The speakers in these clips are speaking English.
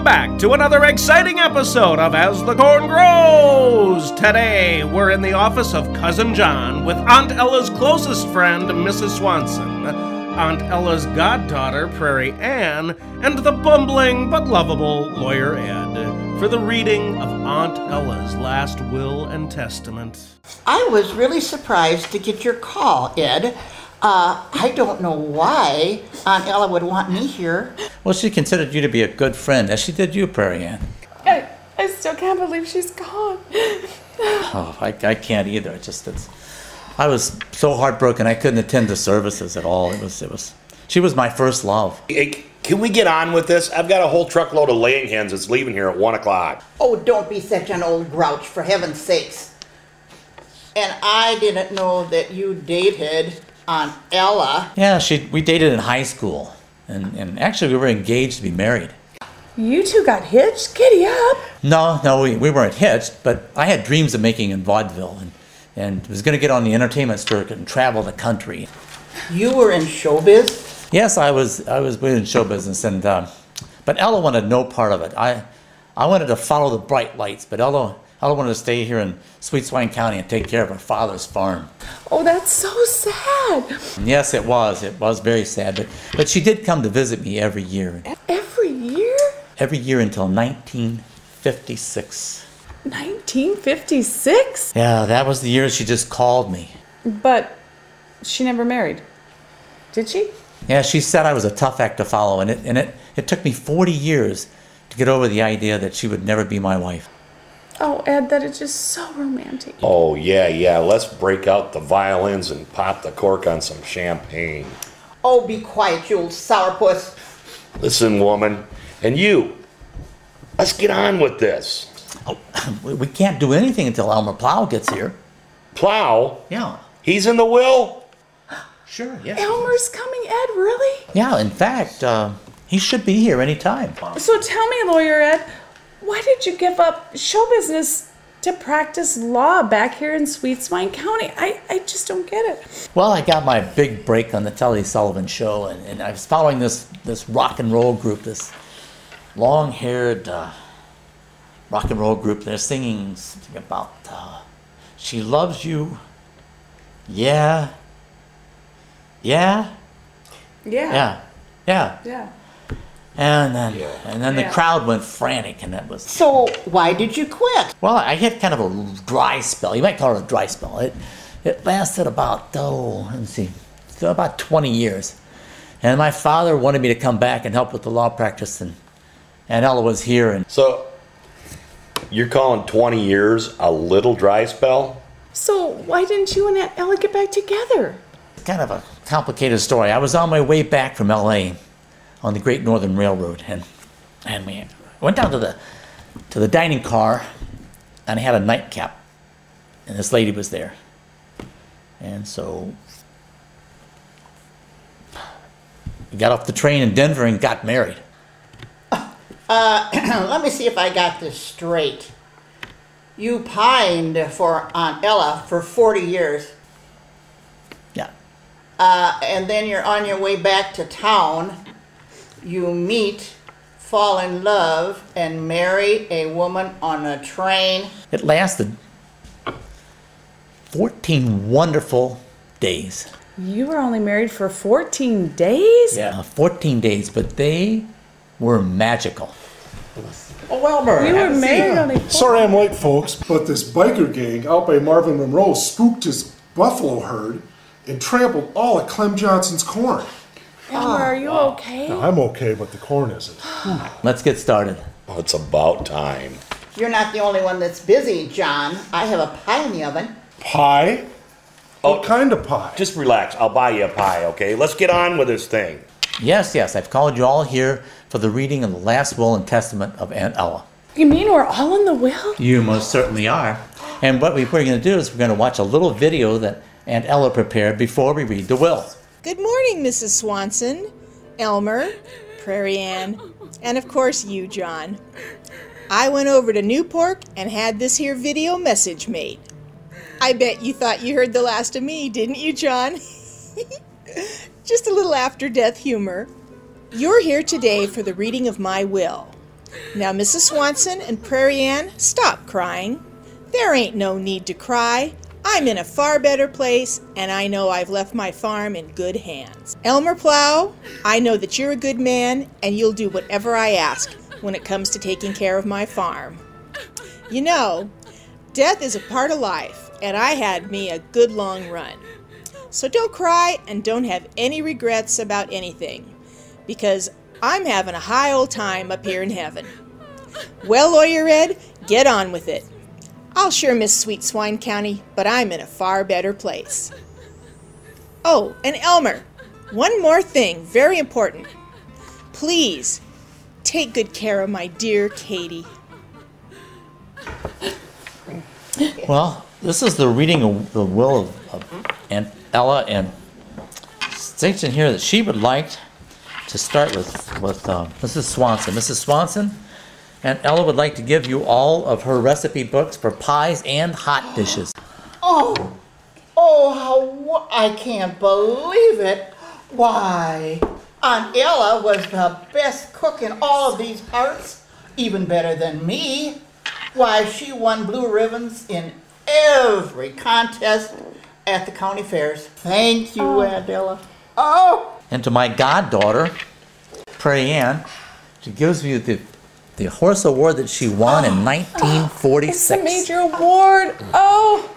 back to another exciting episode of As the Corn Grows. Today, we're in the office of Cousin John with Aunt Ella's closest friend, Mrs. Swanson, Aunt Ella's goddaughter, Prairie Ann, and the bumbling but lovable Lawyer Ed for the reading of Aunt Ella's last will and testament. I was really surprised to get your call, Ed. I don't know why Aunt Ella would want me here. Well, she considered you to be a good friend, as she did you, Prairie Ann. I still can't believe she's gone. Oh, I can't either. I was so heartbroken I couldn't attend the services at all. She was my first love. Hey, can we get on with this? I've got a whole truckload of laying hens that's leaving here at 1 o'clock. Oh, don't be such an old grouch, for heaven's sakes. And I didn't know that you dated Aunt Ella. Yeah, we dated in high school, and actually we were engaged to be married. You two got hitched? Giddy up. No, we weren't hitched, but I had dreams of making in vaudeville, and was going to get on the entertainment circuit and travel the country. You were in showbiz? Yes, I was in show business, but Ella wanted no part of it. I wanted to follow the bright lights, but Ella wanted to stay here in Sweet Swanson County and take care of her father's farm. Oh, that's so sad. Yes, it was. It was very sad, but she did come to visit me every year. Every year? Every year until 1956. 1956? Yeah, that was the year she just called me. But she never married, did she? Yeah, she said I was a tough act to follow, and it took me 40 years to get over the idea that she would never be my wife. Oh, Ed, that is just so romantic. Oh, yeah, let's break out the violins and pop the cork on some champagne. Oh, be quiet, you old sourpuss. Listen, woman, and you, let's get on with this. Oh, we can't do anything until Elmer Plow gets here. Plow? Yeah. He's in the will? Sure, yeah. Elmer's coming, Ed, really? Yeah, in fact, he should be here any time. So tell me, Lawyer Ed, why did you give up show business to practice law back here in Sweet Swanson County? I just don't get it. Well, I got my big break on the Telly Sullivan Show, and I was following this rock and roll group, this long-haired rock and roll group. They're singing something about she loves you. Yeah. And then the crowd went frantic, and that was... So, why did you quit? Well, I had kind of a dry spell. You might call it a dry spell. It lasted about, about 20 years. And my father wanted me to come back and help with the law practice, and Ella was here. And So, you're calling 20 years a little dry spell? So why didn't you and Aunt Ella get back together? It's kind of a complicated story. I was on my way back from L.A. on the Great Northern Railroad, and we went down to the dining car, and I had a nightcap, and this lady was there, and so we got off the train in Denver and got married. Let me see if I got this straight. You pined for Aunt Ella for 40 years. Yeah. And then you're on your way back to town. You meet, fall in love, and marry a woman on a train. It lasted 14 wonderful days. You were only married for 14 days? Yeah, 14 days, but they were magical. Oh, Elmer. You were married only 4 Sorry I'm late, folks, but this biker gang out by Marvin Monroe spooked his buffalo herd and trampled all of Clem Johnson's corn. Elmer, are you okay? Now, I'm okay, but the corn isn't. Let's get started. Oh, it's about time. You're not the only one that's busy, John. I have a pie in the oven. Pie? What kind of pie? Just relax. I'll buy you a pie, okay? Let's get on with this thing. Yes, I've called you all here for the reading of the last will and testament of Aunt Ella. You mean we're all in the will? You most certainly are. And what we're going to do is we're going to watch a little video that Aunt Ella prepared before we read the will. Good morning, Mrs. Swanson, Elmer, Prairie Ann, and of course you, John. I went over to Newport and had this here video message made. I bet you thought you heard the last of me, didn't you, John? Just a little after-death humor. You're here today for the reading of my will. Now, Mrs. Swanson and Prairie Ann, stop crying. There ain't no need to cry. I'm in a far better place, and I know I've left my farm in good hands. Elmer Plow, I know that you're a good man, and you'll do whatever I ask when it comes to taking care of my farm. You know, death is a part of life, and I had me a good long run. So don't cry and don't have any regrets about anything, because I'm having a high old time up here in heaven. Well, Lawyer Ed, get on with it. I'll sure miss Sweet Swine County, but I'm in a far better place. Oh, and Elmer, one more thing, very important. Please, take good care of my dear Katie. Well, this is the reading of the will of Aunt Ella, and states in here that she would like to start with Mrs. Swanson. Mrs. Swanson, Aunt Ella would like to give you all of her recipe books for pies and hot dishes. I can't believe it. Why, Aunt Ella was the best cook in all of these parts, even better than me. Why, she won blue ribbons in every contest at the county fairs. Thank you, Aunt Ella. And to my goddaughter, Prairie Ann, she gives you the horse award that she won in 1946. It's a major award. Oh,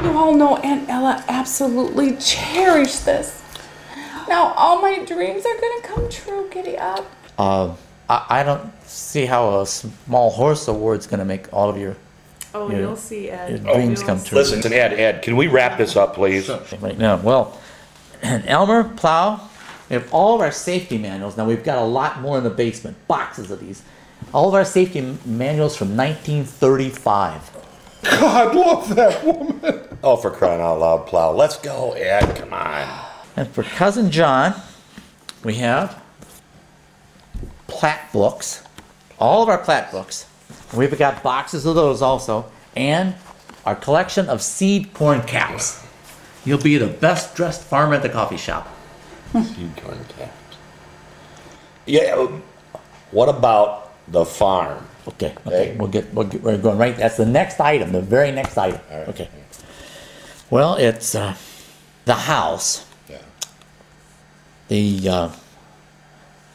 you all know Aunt Ella absolutely cherished this. Now all my dreams are gonna come true. Giddy up. I don't see how a small horse award's going to make all of your You'll see, Ed. your dreams come true. Listen, Ed, can we wrap this up, please? Right now, well, and Elmer Plow, we have all of our safety manuals. Now we've got a lot more in the basement, boxes of these. All of our safety manuals from 1935. God, love that woman. Oh, for crying out loud, Plow. Let's go, Ed, come on. And for Cousin John, we have plat books, all of our plat books. We've got boxes of those also, and our collection of seed corn caps. You'll be the best dressed farmer at the coffee shop. Seed corn caps. Yeah, what about the farm? Okay. We're going right. That's the next item, the very next item. All right. Okay. Well, it's the house, Yeah.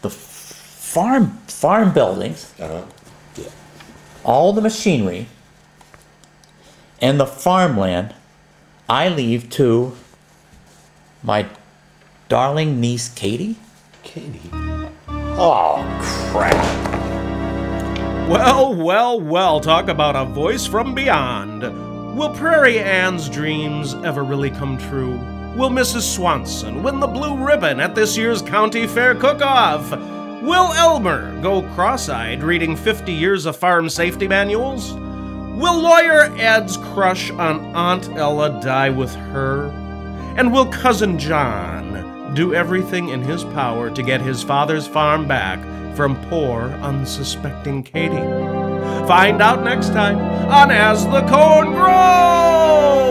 the farm buildings, Uh-huh. Yeah. all the machinery, and the farmland. I leave to my darling niece Katie. Katie. Oh, crap. Well, talk about a voice from beyond. Will Prairie Ann's dreams ever really come true? Will Mrs. Swanson win the blue ribbon at this year's county fair cook-off? Will Elmer go cross-eyed reading 50 years of farm safety manuals? Will Lawyer Ed's crush on Aunt Ella die with her? And will Cousin John do everything in his power to get his father's farm back from poor, unsuspecting Katie? Find out next time on As the Corn Grows!